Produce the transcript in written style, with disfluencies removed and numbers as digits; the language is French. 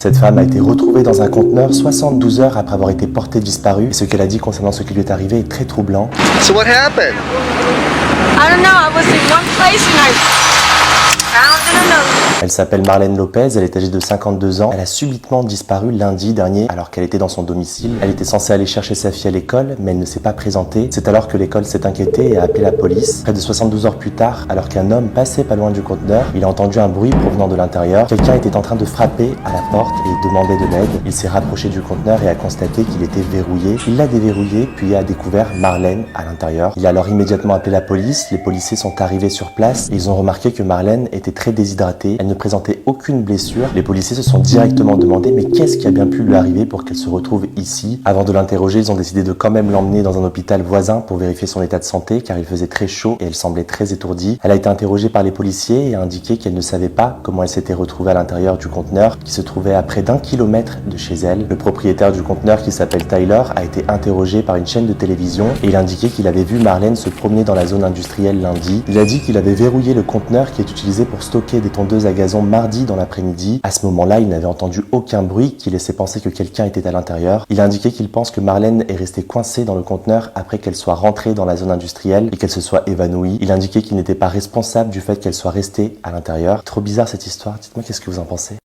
Cette femme a été retrouvée dans un conteneur 72 heures après avoir été portée disparue. Et ce qu'elle a dit concernant ce qui lui est arrivé est très troublant. So what happened? I don't know. I was in one place and I found in another. Elle s'appelle Marlène Lopez, elle est âgée de 52 ans. Elle a subitement disparu lundi dernier alors qu'elle était dans son domicile. Elle était censée aller chercher sa fille à l'école, mais elle ne s'est pas présentée. C'est alors que l'école s'est inquiétée et a appelé la police. Près de 72 heures plus tard, alors qu'un homme passait pas loin du conteneur, il a entendu un bruit provenant de l'intérieur. Quelqu'un était en train de frapper à la porte et demandait de l'aide. Il s'est rapproché du conteneur et a constaté qu'il était verrouillé. Il l'a déverrouillé puis a découvert Marlène à l'intérieur. Il a alors immédiatement appelé la police. Les policiers sont arrivés sur place et ils ont remarqué que Marlène était très déshydratée. Elle ne présentait aucune blessure. Les policiers se sont directement demandé mais qu'est-ce qui a bien pu lui arriver pour qu'elle se retrouve ici. Avant de l'interroger, ils ont décidé de quand même l'emmener dans un hôpital voisin pour vérifier son état de santé car il faisait très chaud et elle semblait très étourdie. Elle a été interrogée par les policiers et a indiqué qu'elle ne savait pas comment elle s'était retrouvée à l'intérieur du conteneur qui se trouvait à près d'1 kilomètre de chez elle. Le propriétaire du conteneur qui s'appelle Tyler a été interrogé par une chaîne de télévision et il a indiqué qu'il avait vu Marlène se promener dans la zone industrielle lundi. Il a dit qu'il avait verrouillé le conteneur qui est utilisé pour stocker des tondeuses à gazon mardi dans l'après-midi. À ce moment-là, il n'avait entendu aucun bruit qui laissait penser que quelqu'un était à l'intérieur. Il a indiqué qu'il pense que Marlène est restée coincée dans le conteneur après qu'elle soit rentrée dans la zone industrielle et qu'elle se soit évanouie. Il a indiqué qu'il n'était pas responsable du fait qu'elle soit restée à l'intérieur. Trop bizarre cette histoire, dites-moi qu'est-ce que vous en pensez?